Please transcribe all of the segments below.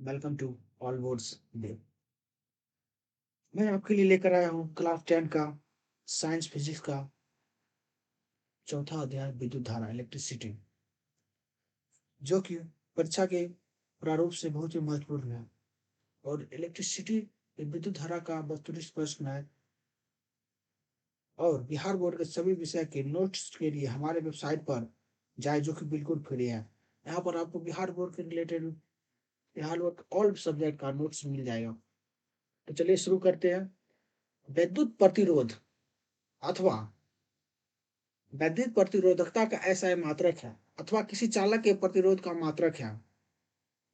Welcome to all words day. मैं आपके लिए लेकर आया हूँ क्लास 10 का साइंस फिजिक्स का चौथा अध्याय विद्युत धारा इलेक्ट्रिसिटी, जो कि परीक्षा के प्रारूप से बहुत ही महत्वपूर्ण है। और इलेक्ट्रिसिटी विद्युत धारा का वस्तुनिष्ठ प्रश्न है। और बिहार बोर्ड के सभी विषय के नोट्स के लिए हमारे वेबसाइट पर जाए, जो कि बिल्कुल फ्री है। यहाँ पर आपको बिहार बोर्ड के related Bihar board all subject का नोट्स मिल जाएगा। तो चलिए शुरू करते हैं। विद्युत प्रतिरोध अथवा वैद्युत प्रतिरोधकता का ऐसा मात्रक है अथवा किसी चालक के प्रतिरोध का मात्रक है।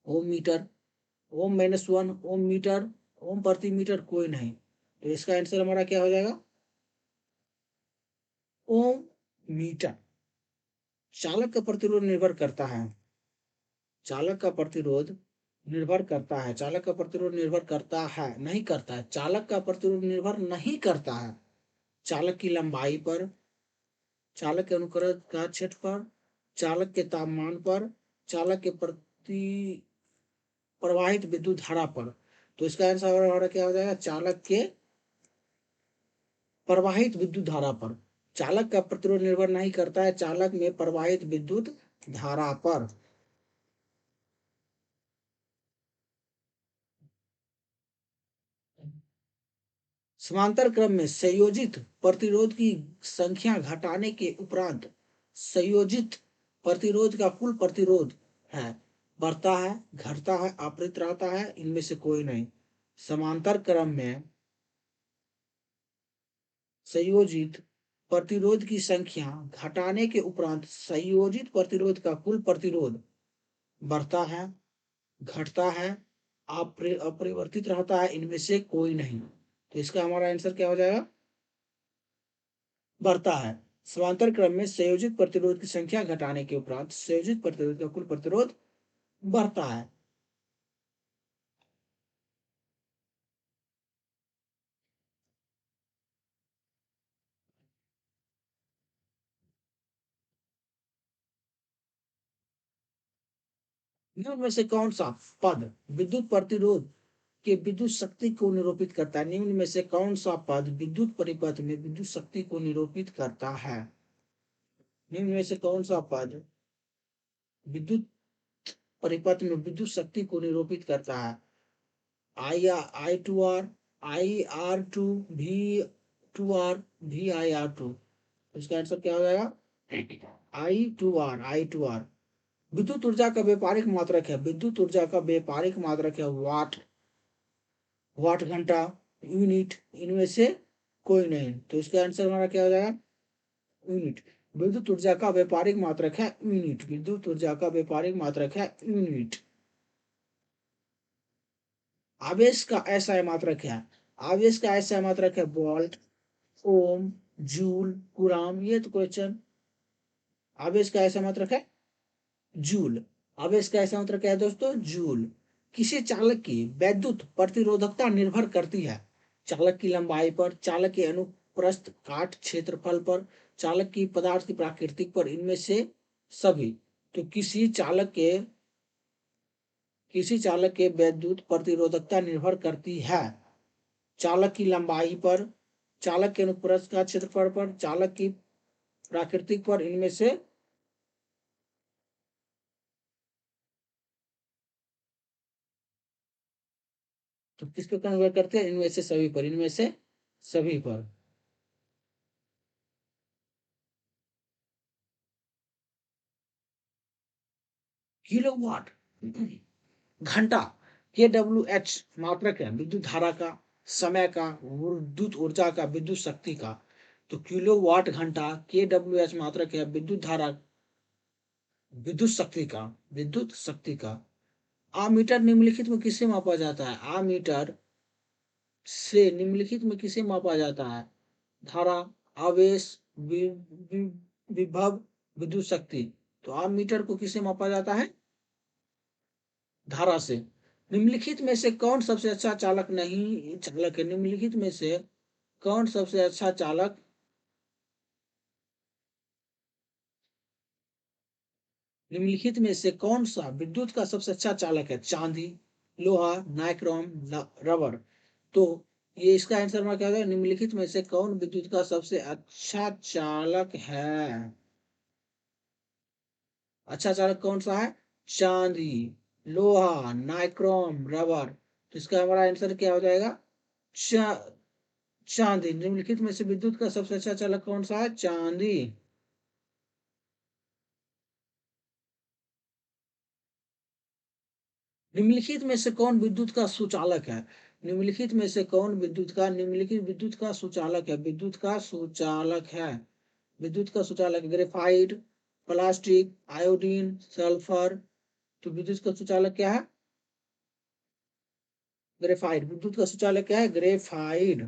ओम मीटर, ओम -1 ओम मीटर, ओम प्रति मीटर कोई नहीं। तो इसका आंसर हमारा क्या हो जाएगा? ओम मीटर। चालक का प्रतिरोध निर्भर करता है, चालक का प्रतिरोध निर्भर करता है, चालक का प्रतिरोध निर्भर करता है, नहीं करता है, चालक का प्रतिरोध निर्भर नहीं करता है चालक की लंबाई पर, चालक के अनुकरण का क्षेत्र पर, चालक के तापमान पर, चालक के प्रति प्रवाहित विद्युत धारा पर। तो इसका आंसर हमारा क्या हो जाएगा? चालक के प्रवाहित विद्युत धारा पर। चालक का प्रतिरोध निर्भर नहीं करता है चालक में प्रवाहित विद्युत धारा पर। समांतर क्रम में संयोजित प्रतिरोध की संख्या घटाने के उपरांत संयोजित प्रतिरोध का कुल प्रतिरोध है बढ़ता है, घटता है, अपरित रहता है, इनमें से कोई नहीं। समांतर क्रम में संयोजित प्रतिरोध की संख्या घटाने के उपरांत संयोजित प्रतिरोध का कुल प्रतिरोध बढ़ता है, घटता है, अपरिवर्तित रहता है, इनमें से कोई नहीं। तो इसका हमारा आंसर क्या हो जाएगा? बढ़ता है। समांतर क्रम में संयोजित प्रतिरोध की संख्या घटाने के उपरांत संयोजित प्रतिरोध का कुल प्रतिरोध बढ़ता है। निम्न में से कौन सा पद विद्युत प्रतिरोध के विद्युत शक्ति को निरूपित करता है? निम्न में से कौन सा पद विद्युत परिपथ में विद्युत शक्ति को निरूपित करता है? निम्न में से कौन सा पद विद्युत परिपथ में विद्युत शक्ति को निरूपित करता है? I2R, IR2, V2R, VIR2। इसका आंसर क्या हो जाएगा? I2R। विद्युत ऊर्जा का व्यापारिक मात्रक है, विद्युत ऊर्जा का व्यापारिक मात्रक है वाट, वाट घंटा, यूनिट, इनमें से कोई नहीं। तो इसका आंसर हमारा क्या हो जाएगा? यूनिट। विद्युत ऊर्जा का व्यापारिक मात्रक है यूनिट, विद्युत ऊर्जा का व्यापारिक मात्रक है यूनिट। आवेश का ऐसा मात्रक है, आवेश का ऐसा मात्रक है वोल्ट, ओम, जूल, कुराम। ये तो क्वेश्चन। आवेश का ऐसा मात्रक है जूल। आवेश का ऐसा मात्रक क्या है दोस्तों? जूल। किसी चालक की वैद्युत प्रतिरोधकता निर्भर करती है चालक की लंबाई पर, चालक के अनुप्रस्थ काट क्षेत्रफल पर, चालक की पदार्थ की प्राकृतिक पर, इनमें से सभी। तो किसी चालक के वैद्युत प्रतिरोधकता निर्भर करती है चालक की लंबाई पर, चालक के अनुप्रस्थ का क्षेत्रफल पर, चालक की प्राकृतिक पर, इनमें से तो किस पे कन्वर्ट करते हैं? इनमें से सभी पर, इनमें से सभी पर। किलोवाट घंटा, KWH मात्रक है विद्युत धारा का, समय का, विद्युत ऊर्जा का, विद्युत शक्ति का। तो किलोवाट घंटा KWH मात्रक है विद्युत धारा, विद्युत शक्ति का, विद्युत शक्ति का। आमीटर निम्नलिखित में किसे मापा जाता है? आमीटर से निम्नलिखित में किसे मापा जाता है? धारा, आवेश, विभव, विद्युत शक्ति। तो आमीटर को किसे मापा जाता है? धारा से। निम्नलिखित में से कौन सबसे अच्छा चालक नहीं चालक है? निम्नलिखित में से कौन सबसे अच्छा चालक निम्नलिखित में से कौन सा विद्युत का सबसे अच्छा चालक है? चांदी, लोहा, नाइक्रोम, रबर। तो ये इसका आंसर में क्या होगा, निम्नलिखित में से कौन विद्युत का सबसे अच्छा चालक है? अच्छा चालक कौन सा है? चांदी, लोहा, नाइक्रोम, रबर। तो इसका हमारा आंसर क्या हो जाएगा? चा, चांदी। निम्नलिखित में से विद्युत का सबसे अच्छा चालक कौन सा है? चांदी। निम्नलिखित में से कौन विद्युत का सुचालक है? निम्नलिखित विद्युत का सुचालक है, विद्युत का सुचालक ग्रेफाइट, प्लास्टिक, आयोडीन, सल्फर। तो विद्युत का सुचालक क्या है? ग्रेफाइट। विद्युत का सुचालक क्या है? ग्रेफाइट।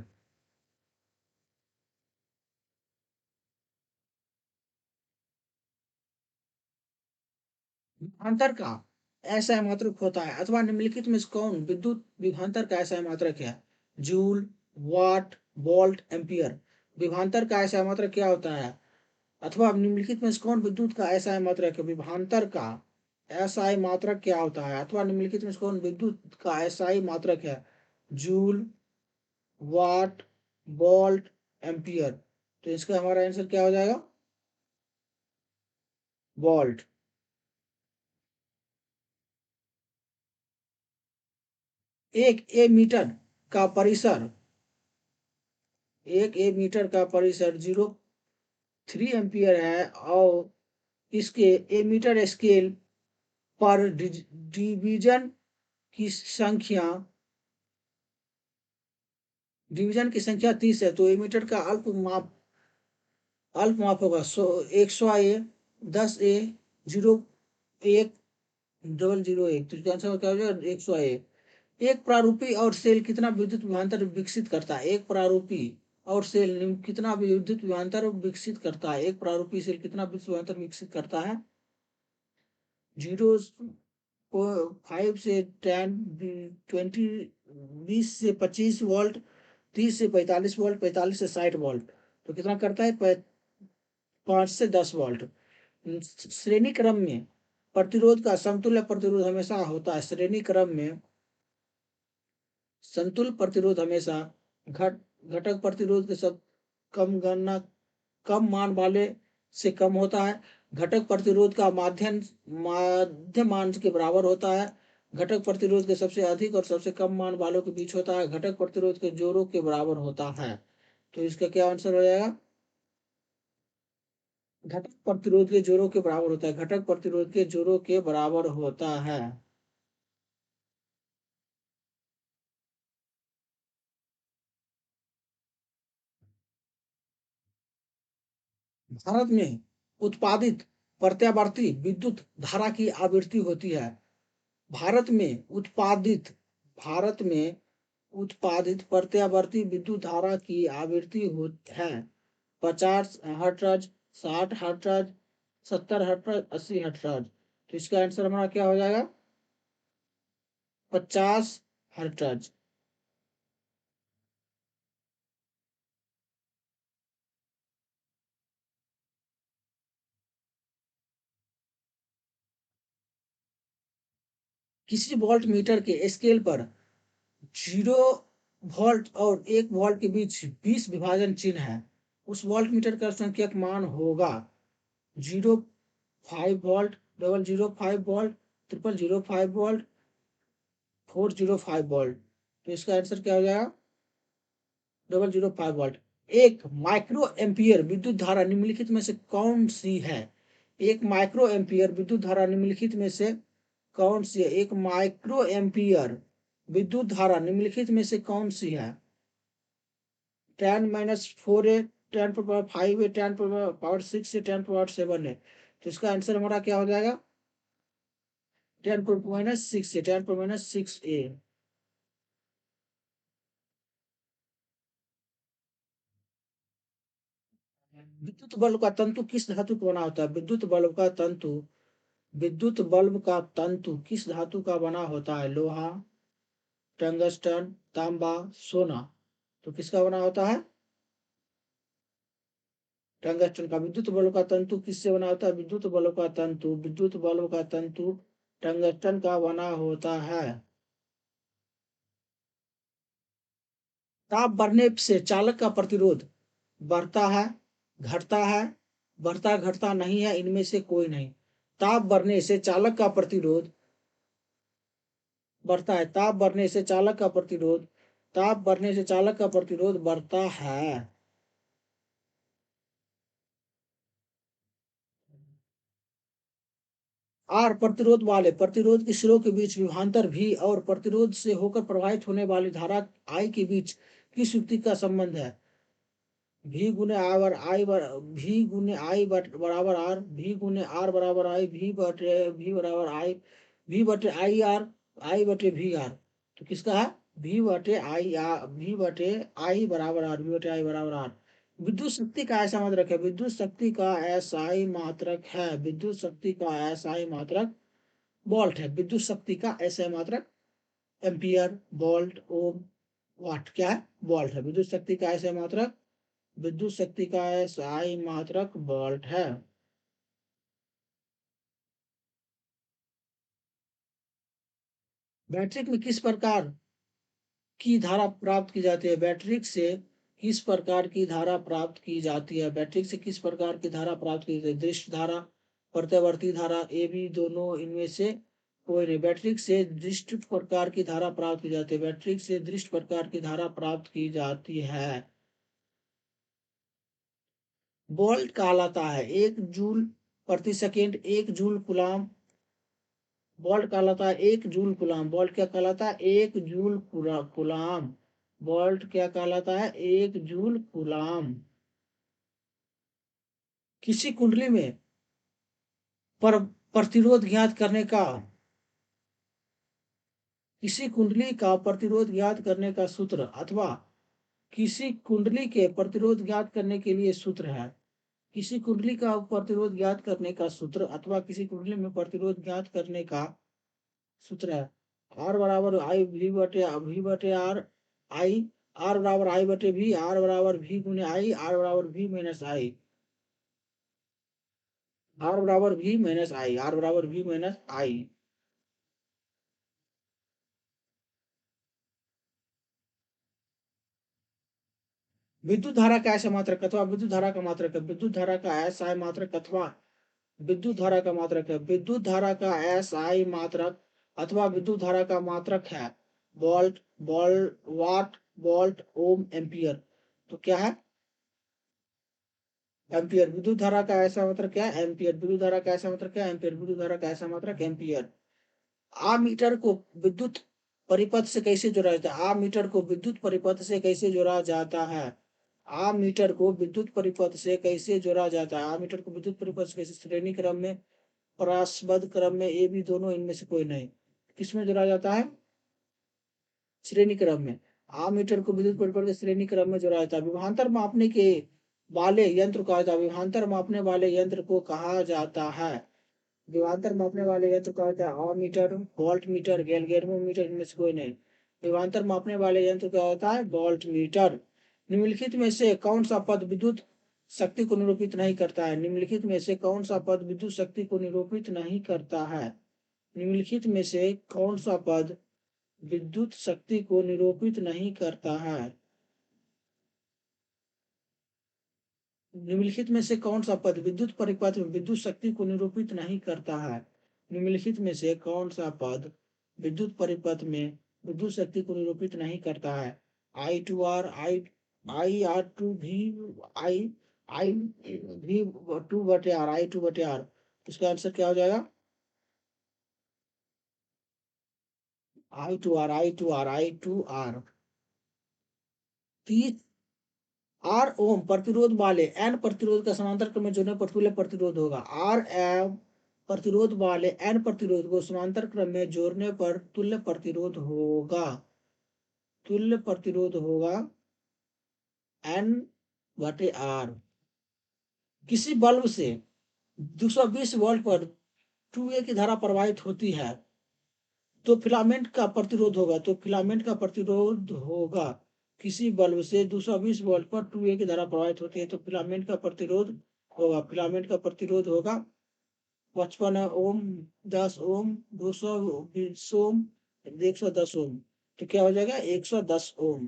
विभवांतर का ऐसा मात्रक होता है, अथवा निम्नलिखित में से कौन विद्युत विभवांतर का ऐसा मात्रक है? जूल, वाट, वोल्ट, एम्पियर। विभवांतर का ऐसा मात्रक क्या होता है? अथवा निम्नलिखित में से कौन विद्युत का ऐसा मात्रक है? विभवांतर का ऐसा मात्रक क्या होता है? अथवा निम्नलिखित में से कौन विद्युत का ऐसा मात्रक है? जूल, वाट, वोल्ट, एम्पियर। तो इसका हमारा आंसर क्या हो जाएगा? वोल्ट। एक ए मीटर का परिसर एक ए मीटर का परिसर 0.3 एम्पियर है, और इसके ए मीटर स्केल पर डिवीजन की संख्या डिवीजन की संख्या 30 है। तो ए मीटर का अल्प माप होगा 100 ए, 10 ए, 0, 1, 001। तो इसका आंसर क्या हो जाएगा? 100 ए। एक प्रारूपी और सेल कितना विद्युत विभवांतर विकसित करता है? एक प्रारूपी और सेल कितना विद्युत विभवांतर विकसित करता है? एक प्रारूपी सेल कितना विद्युत विभवांतर विकसित करता है? 0.5 से 10, 20, 20 से 25 वोल्ट, 30 से 45 वोल्ट, 45 से 60 वोल्ट। तो कितना करता है? 5 से 10 वोल्ट। श्रेणी क्रम में प्रतिरोध का समतुल्य प्रतिरोध हमेशा होता है। श्रेणी क्रम में संतुल प्रतिरोध हमेशा घट घटक प्रतिरोध के सब कम गणना कम मान वाले से कम होता है। घटक प्रतिरोध का माध्य मान के बराबर होता है। घटक प्रतिरोध के सबसे अधिक और सबसे कम मान वालों के बीच होता है। घटक प्रतिरोध के जोड़ों के बराबर होता है। तो इसका क्या आंसर हो जाएगा? घटक प्रतिरोध के जोड़ों के बराबर होता है। घटक प्रतिरोध के जोड़ों के बराबर होता है। भारत में उत्पादित प्रत्यावर्ती विद्युत धारा की आवृत्ति होती है। भारत में उत्पादित भारत में उत्पादित प्रत्यावर्ती विद्युत धारा की आवृत्ति है 50 हर्ट्ज, 60 हर्ट्ज, 70 हर्ट्ज, 80 हर्ट्ज। तो इसका आंसर हमारा क्या हो जाएगा? 50 हर्ट्ज। किसी वोल्ट मीटर के स्केल पर 0 वोल्ट और 1 वोल्ट के बीच 20 विभाजन चिन्ह है। उस वोल्ट मीटर का संख्यक मान होगा 0.5 वोल्ट, 0.005 वोल्ट, 0.005 वोल्ट, 405 वोल्ट। तो इसका आंसर क्या हो जाएगा? 0.005 वोल्ट। एक माइक्रो एम्पियर विद्युत धारा निम्नलिखित में से कौन सी है? एक माइक्रो एम्पियर विद्युत धारा निम्नलिखित में से कौन सी है? एक माइक्रो एम्पियर विद्युत धारा निम्नलिखित में से कौन सी है? 10-4 है, 10 पावर 5 है, 10 पावर 6 है, 10 पावर 7 है। तो इसका आंसर हमारा क्या हो जाएगा? 10 पावर 6 है, 10 पावर 6 ए। विद्युत बल्ब का तंतु किस धातु का बना होता है? विद्युत बल्ब का तंतु किस धातु का बना होता है? लोहा, टंगस्टन, तांबा, सोना। तो किसका बना होता है? टंगस्टन का। विद्युत बल्ब का तंतु किससे बना होता है? विद्युत बल्ब का तंतु टंगस्टन का बना होता है। ताप बढ़ने से चालक का प्रतिरोध बढ़ता है, घटता है, बढ़ता घटता नहीं है, इनमें से कोई नहीं। ताप बढ़ने से चालक का प्रतिरोध बढ़ता है, ताप बढ़ने से चालक का प्रतिरोध, ताप बढ़ने से चालक का प्रतिरोध बढ़ता है। आर प्रतिरोध वाले प्रतिरोध के सिरों के बीच विभवांतर भी और प्रतिरोध से होकर प्रवाहित होने वाली धारा आई के बीच किस युक्ति का संबंध है? भी गुने आर आई भी गुने आई बराबर आर, भी गुने आर बराबर आई, भी बराबर आई, भी बटे आई आर, आई बटे भी आर। तो किसका है? भी बटे आई आर, भी बटे आई बराबर आर, भी बटे आई बराबर आर। विद्युत शक्ति का ऐसा मात्रक है, विद्युत शक्ति का एसआई मात्रक है, विद्युत शक्ति का एसआई मात्रक वोल्ट है, विद्युत शक्ति का एसआई मात्रक एम्पियर, वोल्ट, ओम, वाट क्या है? वोल्ट है। विद्युत शक्ति का एसआई मात्रक, विद्युत शक्ति का एसआई मात्रक वोल्ट है। बैटरी में किस प्रकार की धारा प्राप्त की जाती है? बैटरी से किस प्रकार की धारा प्राप्त की जाती है? बैटरी से किस प्रकार की धारा प्राप्त की जाती है? दृष्ट धारा, प्रत्यावर्ती धारा, ए बी दोनों, इनमें से कोई नहीं। बैटरी से दृष्ट प्रकार की धारा प्राप्त की जाती है, बैटरी से दृष्ट प्रकार की धारा प्राप्त की जाती है। वोल्ट कहलाता है 1 जूल प्रति सेकेंड, 1 जूल कुलाम। वोल्ट कहलाता है 1 जूल कुलाम। वोल्ट क्या कहलाता है? 1 जूल कुलाम। वोल्ट क्या कहलाता है? 1 जूल कुलाम। किसी कुंडली में पर प्रतिरोध ज्ञात करने का, किसी कुंडली का प्रतिरोध ज्ञात करने का सूत्र अथवा किसी कुंडली के प्रतिरोध ज्ञात करने के लिए सूत्र है। किसी कुंडली का प्रतिरोध ज्ञात करने का सूत्र अथवा किसी कुंडली में प्रतिरोध ज्ञात करने का सूत्र है। आर बराबर आई भी बटे आर आई, आर बराबर आई बटे भी, आर बराबर भी गुने आई, आर बराबर भी माइनस आई, आर बराबर भी माइनस आई, आर बराबर भी माइनस आई। विद्युत धारा का ऐसा मात्रक अथवा विद्युत धारा का मात्रक है, विद्युत धारा का ऐसा मात्रक अथवा विद्युत धारा का मात्रक है, विद्युत धारा का एसआई मात्रक अथवा विद्युत धारा का मात्रक है वोल्ट, वाट, वोल्ट, ओम, एम्पियर। तो क्या है? एम्पियर। विद्युत धारा का ऐसा मात्रक क्या है? एम्पियर। विद्युत धारा का ऐसा मात्रक क्या है? एम्पियर। विद्युत धारा का ऐसा मात्रक एम्पियर। आमीटर को विद्युत परिपथ से कैसे जोड़ा जाता है? आमीटर को विद्युत परिपथ से कैसे जोड़ा जाता है? आमीटर को विद्युत परिपथ से कैसे जोड़ा जाता है? आमीटर को विद्युत परिपथ से कैसे? श्रेणी क्रम में, परासबद्ध क्रम में, ये भी दोनों, इनमें से कोई नहीं। किसमें जोड़ा जाता है? श्रेणी क्रम में। आमीटर को विद्युत परिपथ के श्रेणी क्रम में जोड़ा जाता है। विभवांतर मापने के वाले यंत्र को कहा जाता है, विभवांतर मापने वाले यंत्र को कहा जाता है, विभवांतर मापने वाले यंत्र कहा जाता है अमीटर, वोल्ट मीटर, गैल्वेनोमीटर, इनमें से कोई नहीं। विभवांतर मापने वाले यंत्र क्या होता है? Volt meter. निम्नलिखित में से कौन सा पद विद्युत शक्ति को निरूपित नहीं करता है? निम्नलिखित में से कौन सा पद विद्युत शक्ति को निरूपित नहीं करता है? निम्नलिखित में से कौन सा पद विद्युत शक्ति को निरूपित नहीं करता है? निम्नलिखित में से कौन सा पद विद्युत परिपथ में विद्युत शक्ति को निरूपित नहीं करता है? निम्नलिखित में से कौन सा पद विद्युत परिपथ में विद्युत शक्ति को निरूपित नहीं करता है? I two R, I R two भी, आई आई भी टू बटे आर, आई टू बटे आर। इसका आंसर क्या हो जाएगा? I two R, I two R, I two R. R ohm प्रतिरोध वाले एन प्रतिरोध का समांतर क्रम में जोड़ने पर तुल्य प्रतिरोध होगा। आर एम प्रतिरोध वाले एन प्रतिरोध को समांतर क्रम में जोड़ने पर तुल्य प्रतिरोध होगा, तुल्य प्रतिरोध होगा एन बटे आर। किसी बल्ब से 220 वोल्ट पर 2A की धारा प्रवाहित होती है तो फिलामेंट का प्रतिरोध होगा, तो फिलामेंट का प्रतिरोध होगा। किसी बल्ब से 220 वोल्ट पर 2A की धारा प्रवाहित होती है तो फिलामेंट का प्रतिरोध होगा, फिलामेंट का प्रतिरोध होगा 55 ओम, 10 ओम, 220 ओम, 110 ओम। तो क्या हो जाएगा? 110 ओम।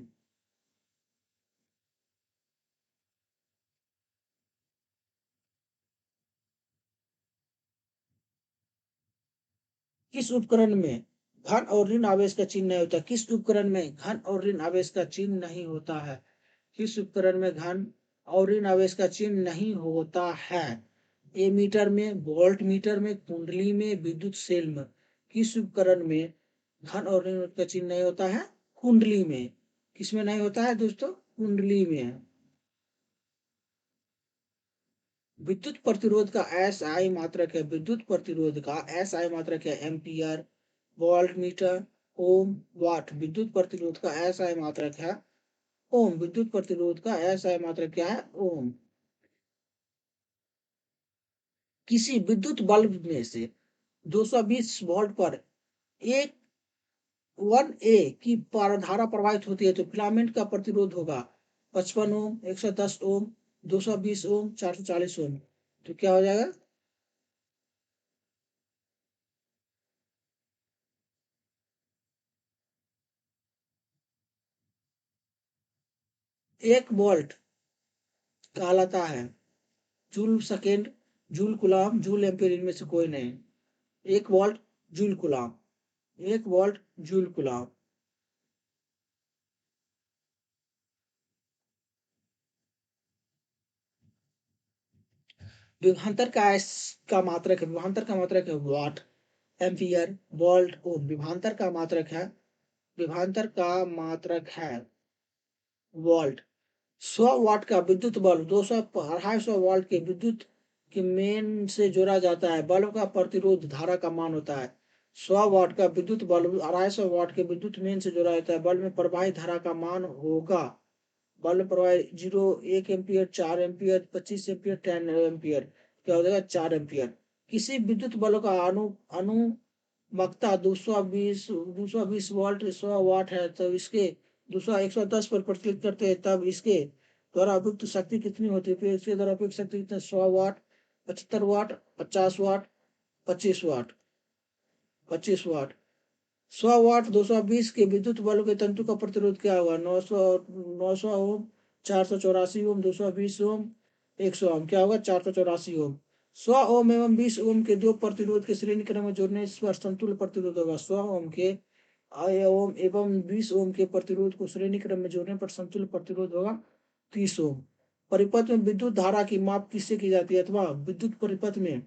किस उपकरण में धन और ऋण आवेश का चिन्ह नहीं होता? किस उपकरण में धन और ऋण आवेश का चिन्ह नहीं होता है? किस उपकरण में धन और ऋण आवेश का चिन्ह नहीं होता है? ए मीटर में, वोल्ट मीटर में, कुंडली में, विद्युत सेल में। किस उपकरण में धन और ऋण का चिन्ह नहीं होता है? कुंडली में। किसमें नहीं होता है दोस्तों? कुंडली में। विद्युत प्रतिरोध का एस आई मात्रक है। विद्युत प्रतिरोध का एस आई मात्रक है एम्पियर, वोल्ट मीटर, ओम, वाट। विद्युत प्रतिरोध का एस आई मात्रक है ओम। विद्युत प्रतिरोध का एस आई मात्रक क्या है? ओम। किसी विद्युत बल्ब में से 220 वोल्ट पर एक 1 ए की धारा प्रवाहित होती है तो फिलामेंट का प्रतिरोध होगा 55 ओम, 110 ओम, 220 ओम, 440 ओम। तो क्या हो जाएगा? 1 वोल्ट कहलाता है जूल सेकेंड, जूल गुलाम, जूल एम्पीयर, इनमें से कोई नहीं। 1 वोल्ट जूल गुलाम, 1 वोल्ट जूल गुलाम। विभवांतर का मात्रक है। विभवांतर का मात्रक है वाट, एम्पियर, वोल्ट, ओम। विभवांतर का मात्रक है, विभवांतर का मात्रक है वोल्ट। 100 वाट का विद्युत बल्ब 250 के विद्युत के मेन से जोड़ा जाता है। बल्ब का प्रतिरोध धारा का मान होता है। 100 वाट का विद्युत बल्ब 250 वाट के विद्युत मेन से जोड़ा जाता है। बल्ब में प्रवाहित धारा का मान होगा, बल्ब प्रवाह 1 एम्पियर, 4 एम्पियर, 25 एम्पियर, 10 एम्पियर। क्या हो जाएगा? 4 एम्पियर। किसी विद्युत बल्ब का अनुमक्ता 220 वोल्ट 100 वाट है तो इसके 110 पर प्रतिलित करते हैं तब इसके द्वारा उपयुक्त शक्ति कितनी होती है? फिर इसके द्वारा उपयुक्त शक्ति कितनी? 100 वाट, 75 वाट, 50 वाट, 25 वाट। 25 वाट। 100 वाट 220 के विद्युत बल्ब के तंतु का प्रतिरोध क्या होगा? 900 ओम, 484 ओम, 220 ओम, 100 ओम। क्या होगा? 484 ओम। 100 ओम एवं 20 ओम के दो प्रतिरोध के श्रेणी क्रम में जोड़ने पर समतुल्य प्रतिरोध होगा। 100 ओम के ओम एवं 20 ओम के प्रतिरोध को श्रेणी क्रम में जोड़ने पर समतुल्य प्रतिरोध होगा 30 ओम। परिपथ में विद्युत धारा की माप किससे की जाती है? अथवा विद्युत परिपथ में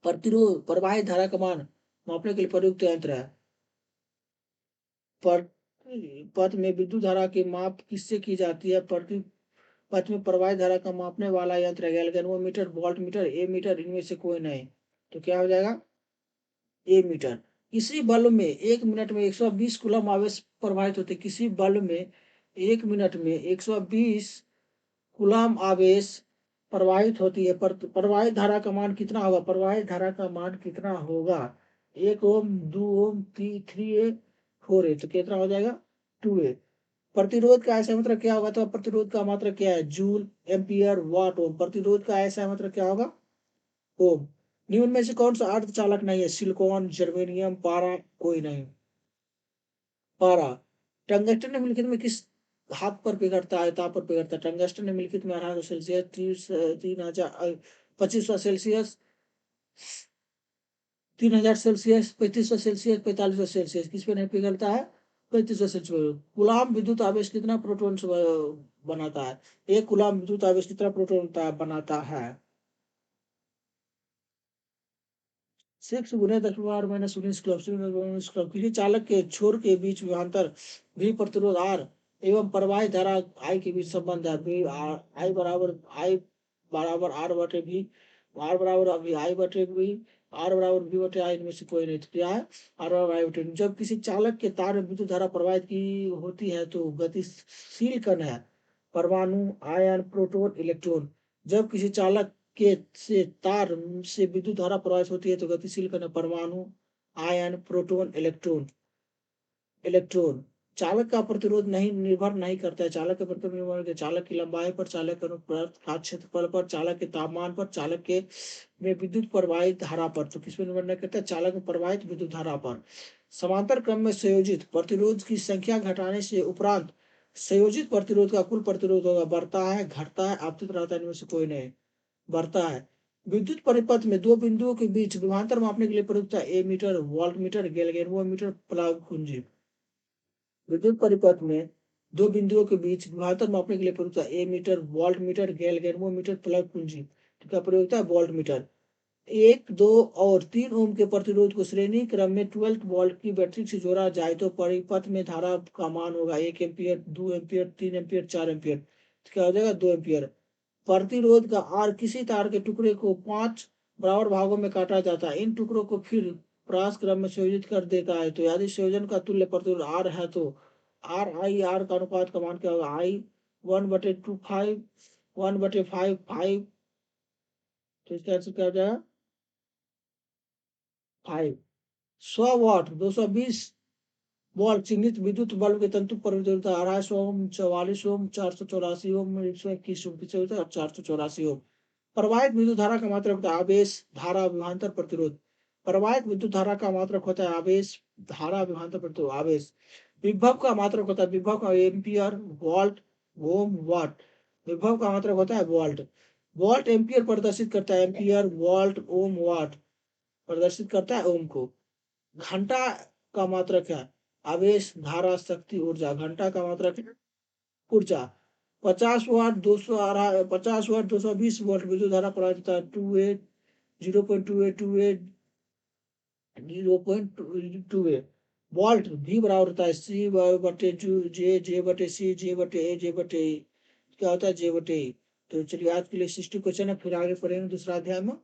प्रतिरोध प्रवाहित धारा का मान मापने के लिए प्रयुक्त यंत्र है। पर पथ में विद्युत धारा की माप किससे की जाती है? प्रति पथ में प्रवाहित धारा का मापने वाला यंत्र है गैल्वेनोमीटर, वोल्ट मीटर, ए मीटर, इनमें से कोई नहीं। तो क्या हो जाएगा? ए मीटर। किसी बल्ब में 1 मिनट में 120 कूलम आवेश प्रवाहित होते। किसी बल्ब में 1 मिनट में 120 कूलम आवेश प्रवाहित होती है पर प्रवाहित धारा का मान कितना होगा? प्रवाहित धारा का मान कितना होगा? 1 ओम, 2 ओम, 3 ए, 4 ए। तो कितना हो जाएगा? 2 ए। प्रतिरोध का ऐसा मतलब क्या होगा? तो प्रतिरोध का मात्रा क्या है? जूल, एम्पियर, वाट, ओम। प्रतिरोध का ऐसा मतलब क्या होगा? ओम। निम्न में से कौन सा अर्धचालक नहीं है? सिलिकॉन, जर्मेनियम, पारा, कोई नहीं। पारा। टंगस्टन निम्नलिखित में किस हाथ पर पिघलता है? ताप पर पिघलता है। टंगस्टन निम्नलिखित में 1800 Celsius, 3000, 2500 Celsius, 3000 Celsius, 3500 Celsius, 4500 Celsius. किस पे नहीं पिघलता है? 3500 सेल्सियस। गुलाम विद्युत आवेश कितना प्रोटॉन से बनाता है? एक गुलाम विद्युत आवेश कितना प्रोटॉन बनाता है? 6 × 10⁻⁻19 कूलम। किसी चालक के छोर के बीच विभवांतर भी प्रतिरोध आर एवं प्रवाहित धारा आई के बीच संबंध है। आई बराबर आर बटे भी, आर बराबर अभी आई बटे भी, आर बराबर बी बटे आई, इनमें से कोई नहीं। तो क्या है? आर बराबर आई बटे। जब किसी चालक के तार में विद्युत धारा प्रवाहित की होती है तो गतिशील कण है परमाणु, आयन, प्रोटॉन, इलेक्ट्रॉन। जब किसी चालक के से तार से विद्युत धारा प्रवाहित होती है तो गतिशील कण परमाणु, आयन, प्रोटॉन, इलेक्ट्रॉन। चालक का प्रतिरोध नहीं निर्भर नहीं करता है। चालक का प्रतिरोध निर्भर करता है चालक की लंबाई पर, चालक के अनुप्रस्थ काट क्षेत्रफल पर, चालक के तापमान पर, चालक के में विद्युत प्रवाहित धारा पर। तो किस पर निर्भर नहीं करता है? चालक में प्रवाहित विद्युत धारा पर। समांतर क्रम में संयोजित प्रतिरोध की संख्या घटाने से उपरांत संयोजित प्रतिरोध का कुल प्रतिरोध होगा। बढ़ता है, घटता है, आपतित रहता है, इनमें से कोई नहीं। बढ़ता है। विद्युत परिपथ में दो बिंदुओं के बीच विभवांतर मापने के लिए प्रयुक्त है एमीटर, वोल्टमीटर, गैल्वेनोमीटर, प्लग कुंजी। विद्युत परिपथ में दो बिंदुओं के बीच विभवांतर मापने के लिए प्रयुक्त है एमीटर, वोल्टमीटर, गैल्वेनोमीटर, प्लग कुंजी। तो क्या प्रयुक्त है? वोल्टमीटर। 1, 2 और 3 ओम के प्रतिरोध को श्रेणी क्रम में 12 वोल्ट की बैटरी से जोड़ा जाए तो परिपथ में धारा का मान होगा 1 एम्पियर, 2 एम्पियर, 3 एम्पियर, 4 एम्पियर। तो क्या हो जाएगा? 2 एम्पियर। प्रतिरोध का आर किसी तार के टुकड़े को 5 बराबर भागों में काटा जाता है। इन टुकड़ों को फिर परास क्रम में संयोजित कर देता है। तो यदि संयोजन का तुल्य प्रतिरोध आर है तो आर का अनुपात का मान क्या होगा? आई 1/2 5, 1/5 5। तो इसका आंसर क्या हो जाएगा? 5। 100 वाट 220 वोल्ट चिन्हित विद्युत बल्ब के तंतु पर विद्युत 250 ओम, 44 ओम, 484 ओम, 121 ओम किससे होता है? और 484 ओम। प्रवाहित विद्युत धारा का मात्रक होता है आवेश, धारा, विभवांतर, प्रतिरोध। प्रवाहित विद्युत धारा का मात्रक होता है आवेश, धारा, विभवांतर, प्रतिरोध। आवेश। विभव का मात्रक होता है, विभव का एम्पियर, वोल्ट, ओम, वाट। विभव का मात्रक होता है वोल्ट। वोल्ट एम्पियर प्रदर्शित करता है, एम्पियर, वोल्ट, ओम, वाट प्रदर्शित करता है ओम को। घंटा का मात्रक है आवेश, धारा, शक्ति, ऊर्जा। घंटा का मात्रक है ऊर्जा। 50 वाट 220 वोल्ट विद्युत धारा प्रवाहित होता है। 0.28 वोल्ट भी बराबर होता है C/J/C, J/A, J/E। क्या होता है? J/E। तो चलिए आज के लिए 60 क्वेश्चन है, फिर आगे पढ़ेंगे दूसरा अध्याय में।